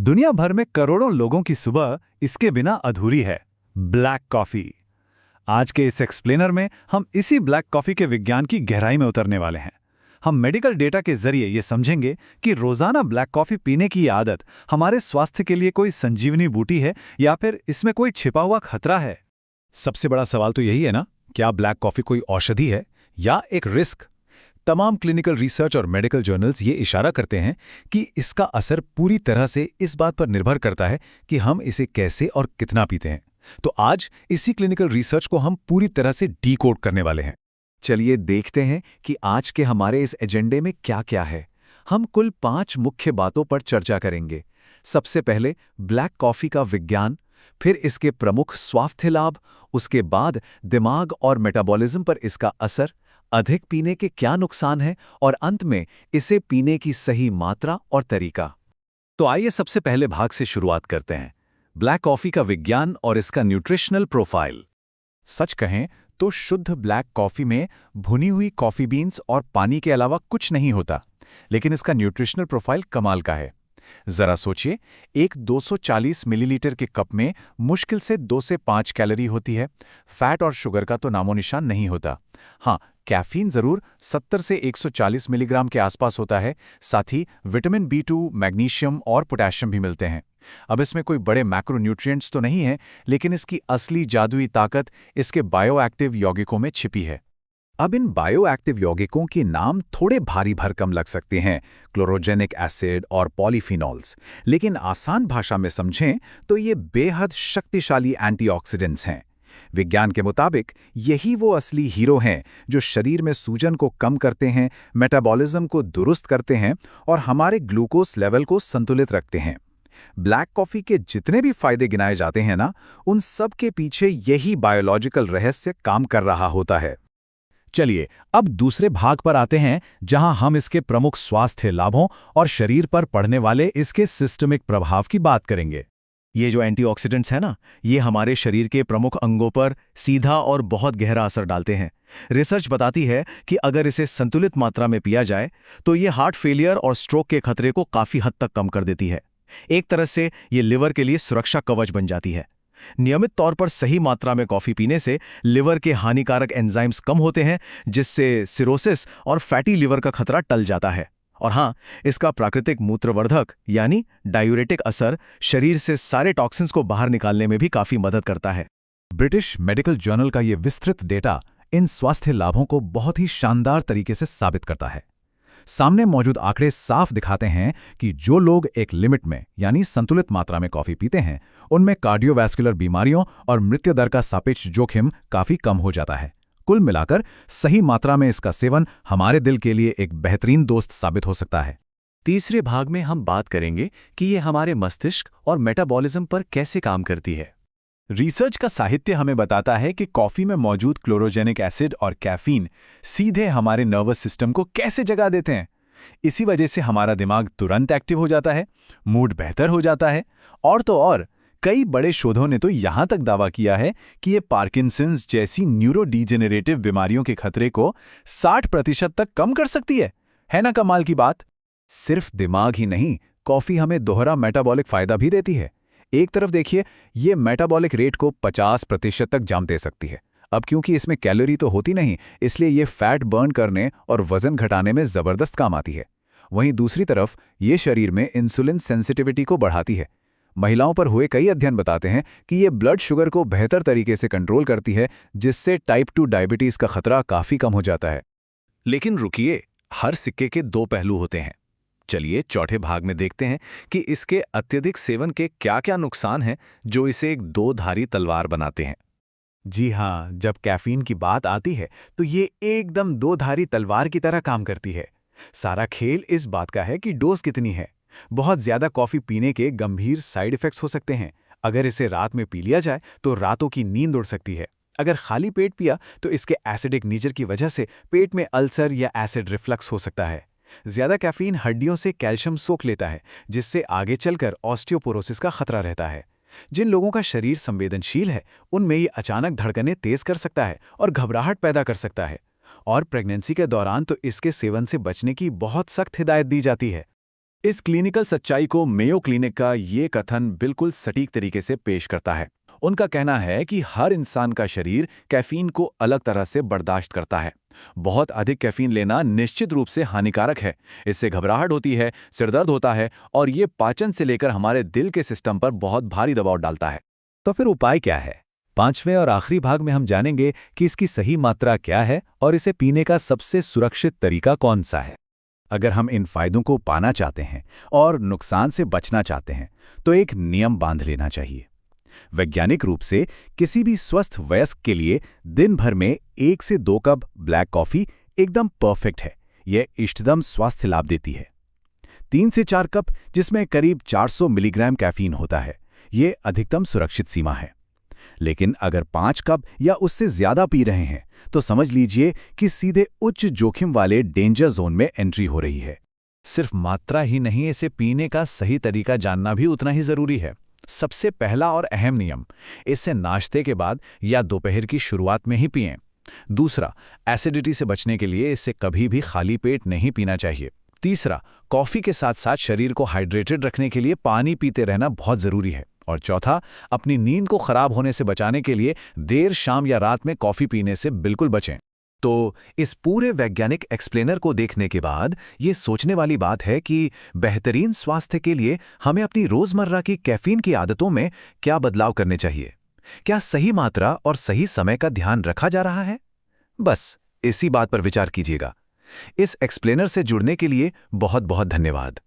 दुनिया भर में करोड़ों लोगों की सुबह इसके बिना अधूरी है। Black coffee. आज के इस एक्सप्लेनर में हम इसी ब्लैक कॉफी के विज्ञान की गहराई में उतरने वाले हैं। हम मेडिकल डेटा के जरिए ये समझेंगे कि रोजाना ब्लैक कॉफी पीने की ये आदत हमारे स्वास्थ्य के लिए कोई संजीवनी बूटी है या फिर इसमें कोई छिपा हुआ खतरा है। सबसे बड़ा सवाल तो यही है ना, क्या ब्लैक कॉफी कोई औषधि है या एक रिस्क? तमाम क्लिनिकल रिसर्च और मेडिकल जर्नल्स ये इशारा करते हैं कि इसका असर पूरी तरह से इस बात पर निर्भर करता है कि हम इसे कैसे और कितना पीते हैं। तो आज इसी क्लिनिकल रिसर्च को हम पूरी तरह से डीकोड करने वाले हैं। चलिए देखते हैं कि आज के हमारे इस एजेंडे में क्या क्या है। हम कुल 5 मुख्य बातों पर चर्चा करेंगे। सबसे पहले ब्लैक कॉफी का विज्ञान, फिर इसके प्रमुख स्वास्थ्य लाभ, उसके बाद दिमाग और मेटाबॉलिज्म पर इसका असर, अधिक पीने के क्या नुकसान हैं और अंत में इसे पीने की सही मात्रा और तरीका। तो आइए सबसे पहले भाग से शुरुआत करते हैं, ब्लैक कॉफी का विज्ञान और इसका न्यूट्रिशनल प्रोफाइल। सच कहें तो शुद्ध ब्लैक कॉफी में भुनी हुई कॉफी बीन्स और पानी के अलावा कुछ नहीं होता, लेकिन इसका न्यूट्रिशनल प्रोफाइल कमाल का है। जरा सोचिए, एक 240 मिलीलीटर के कप में मुश्किल से 2 से 5 कैलोरी होती है। फैट और शुगर का तो नामो निशान नहीं होता। हाँ, कैफीन जरूर 70 से 140 मिलीग्राम के आसपास होता है। साथ ही विटामिन B2, मैग्नीशियम और पोटेशियम भी मिलते हैं। अब इसमें कोई बड़े मैक्रोन्यूट्रिएंट्स तो नहीं है, लेकिन इसकी असली जादुई ताकत इसके बायोएक्टिव यौगिकों में छिपी है। अब इन बायोएक्टिव यौगिकों के नाम थोड़े भारी भरकम लग सकते हैं, क्लोरोजेनिक एसिड और पॉलीफिनॉल्स, लेकिन आसान भाषा में समझें तो ये बेहद शक्तिशाली एंटीऑक्सीडेंट्स हैं। विज्ञान के मुताबिक यही वो असली हीरो हैं जो शरीर में सूजन को कम करते हैं, मेटाबॉलिज्म को दुरुस्त करते हैं और हमारे ग्लूकोज लेवल को संतुलित रखते हैं। ब्लैक कॉफी के जितने भी फायदे गिनाए जाते हैं ना, उन सब के पीछे यही बायोलॉजिकल रहस्य काम कर रहा होता है। चलिए अब दूसरे भाग पर आते हैं, जहां हम इसके प्रमुख स्वास्थ्य लाभों और शरीर पर पड़ने वाले इसके सिस्टमिक प्रभाव की बात करेंगे। ये जो एंटीऑक्सीडेंट्स हैं ना, ये हमारे शरीर के प्रमुख अंगों पर सीधा और बहुत गहरा असर डालते हैं। रिसर्च बताती है कि अगर इसे संतुलित मात्रा में पिया जाए तो ये हार्ट फेलियर और स्ट्रोक के खतरे को काफी हद तक कम कर देती है। एक तरह से ये लिवर के लिए सुरक्षा कवच बन जाती है। नियमित तौर पर सही मात्रा में कॉफी पीने से लिवर के हानिकारक एंजाइम्स कम होते हैं, जिससे सिरोसिस और फैटी लिवर का खतरा टल जाता है। और हाँ, इसका प्राकृतिक मूत्रवर्धक यानी डायूरेटिक असर शरीर से सारे टॉक्सिन्स को बाहर निकालने में भी काफी मदद करता है। ब्रिटिश मेडिकल जर्नल का ये विस्तृत डेटा इन स्वास्थ्य लाभों को बहुत ही शानदार तरीके से साबित करता है। सामने मौजूद आंकड़े साफ दिखाते हैं कि जो लोग एक लिमिट में यानी संतुलित मात्रा में कॉफी पीते हैं, उनमें कार्डियोवैस्कुलर बीमारियों और मृत्यु दर का सापेक्ष जोखिम काफी कम हो जाता है। कुल मिलाकर सही मात्रा में इसका सेवन हमारे दिल के लिए एक बेहतरीन दोस्त साबित हो सकता है। तीसरे भाग में हम बात करेंगे कि ये हमारे मस्तिष्क और मेटाबॉलिज्म पर कैसे काम करती है। रिसर्च का साहित्य हमें बताता है कि कॉफी में मौजूद क्लोरोजेनिक एसिड और कैफीन सीधे हमारे नर्वस सिस्टम को कैसे जगा देते हैं। इसी वजह से हमारा दिमाग तुरंत एक्टिव हो जाता है, मूड बेहतर हो जाता है और तो और कई बड़े शोधों ने तो यहां तक दावा किया है कि ये पार्किंसंस जैसी न्यूरोडीजेनरेटिव बीमारियों के खतरे को 60% तक कम कर सकती है ना कमाल की बात? सिर्फ दिमाग ही नहीं, कॉफी हमें दोहरा मेटाबॉलिक फायदा भी देती है। एक तरफ देखिए, ये मेटाबॉलिक रेट को 50% तक जाम दे सकती है। अब क्योंकि इसमें कैलोरी तो होती नहीं, इसलिए ये फैट बर्न करने और वजन घटाने में जबरदस्त काम आती है। वहीं दूसरी तरफ ये शरीर में इंसुलिन सेंसिटिविटी को बढ़ाती है। महिलाओं पर हुए कई अध्ययन बताते हैं कि ये ब्लड शुगर को बेहतर तरीके से कंट्रोल करती है, जिससे टाइप 2 डायबिटीज का खतरा काफी कम हो जाता है। लेकिन रुकिए, हर सिक्के के 2 पहलू होते हैं। चलिए चौथे भाग में देखते हैं कि इसके अत्यधिक सेवन के क्या-क्या नुकसान हैं जो इसे एक 2-धारी तलवार बनाते हैं। जी हाँ, जब कैफीन की बात आती है तो ये एकदम 2-धारी तलवार की तरह काम करती है। सारा खेल इस बात का है कि डोज कितनी है। बहुत ज्यादा कॉफी पीने के गंभीर साइड इफेक्ट्स हो सकते हैं। अगर इसे रात में पी लिया जाए तो रातों की नींद उड़ सकती है। अगर खाली पेट पिया तो इसके एसिडिक नेचर की वजह से पेट में अल्सर या एसिड रिफ्लक्स हो सकता है। ज्यादा कैफीन हड्डियों से कैल्शियम सोख लेता है, जिससे आगे चलकर ऑस्टियोपोरोसिस का खतरा रहता है। जिन लोगों का शरीर संवेदनशील है, उनमें ये अचानक धड़कनें तेज कर सकता है और घबराहट पैदा कर सकता है। और प्रेगनेंसी के दौरान तो इसके सेवन से बचने की बहुत सख्त हिदायत दी जाती है। इस क्लिनिकल सच्चाई को मेयो क्लिनिक का ये कथन बिल्कुल सटीक तरीके से पेश करता है। उनका कहना है कि हर इंसान का शरीर कैफीन को अलग तरह से बर्दाश्त करता है। बहुत अधिक कैफीन लेना निश्चित रूप से हानिकारक है। इससे घबराहट होती है, सिरदर्द होता है और ये पाचन से लेकर हमारे दिल के सिस्टम पर बहुत भारी दबाव डालता है। तो फिर उपाय क्या है? 5वें और आखिरी भाग में हम जानेंगे कि इसकी सही मात्रा क्या है और इसे पीने का सबसे सुरक्षित तरीका कौन सा है। अगर हम इन फायदों को पाना चाहते हैं और नुकसान से बचना चाहते हैं तो एक नियम बांध लेना चाहिए। वैज्ञानिक रूप से किसी भी स्वस्थ वयस्क के लिए दिन भर में 1 से 2 कप ब्लैक कॉफी एकदम परफेक्ट है। यह इष्टतम स्वास्थ्य लाभ देती है। 3 से 4 कप, जिसमें करीब 400 मिलीग्राम कैफीन होता है, ये अधिकतम सुरक्षित सीमा है। लेकिन अगर 5 कप या उससे ज्यादा पी रहे हैं तो समझ लीजिए कि सीधे उच्च जोखिम वाले डेंजर जोन में एंट्री हो रही है। सिर्फ मात्रा ही नहीं, इसे पीने का सही तरीका जानना भी उतना ही जरूरी है। सबसे पहला और अहम नियम, इसे नाश्ते के बाद या दोपहर की शुरुआत में ही पिएं। दूसरा, एसिडिटी से बचने के लिए इसे कभी भी खाली पेट नहीं पीना चाहिए। तीसरा, कॉफी के साथ साथ शरीर को हाइड्रेटेड रखने के लिए पानी पीते रहना बहुत जरूरी है। और चौथा, अपनी नींद को खराब होने से बचाने के लिए देर शाम या रात में कॉफी पीने से बिल्कुल बचें। तो इस पूरे वैज्ञानिक एक्सप्लेनर को देखने के बाद ये सोचने वाली बात है कि बेहतरीन स्वास्थ्य के लिए हमें अपनी रोजमर्रा की कैफीन की आदतों में क्या बदलाव करने चाहिए। क्या सही मात्रा और सही समय का ध्यान रखा जा रहा है? बस इसी बात पर विचार कीजिएगा। इस एक्सप्लेनर से जुड़ने के लिए बहुत बहुत धन्यवाद।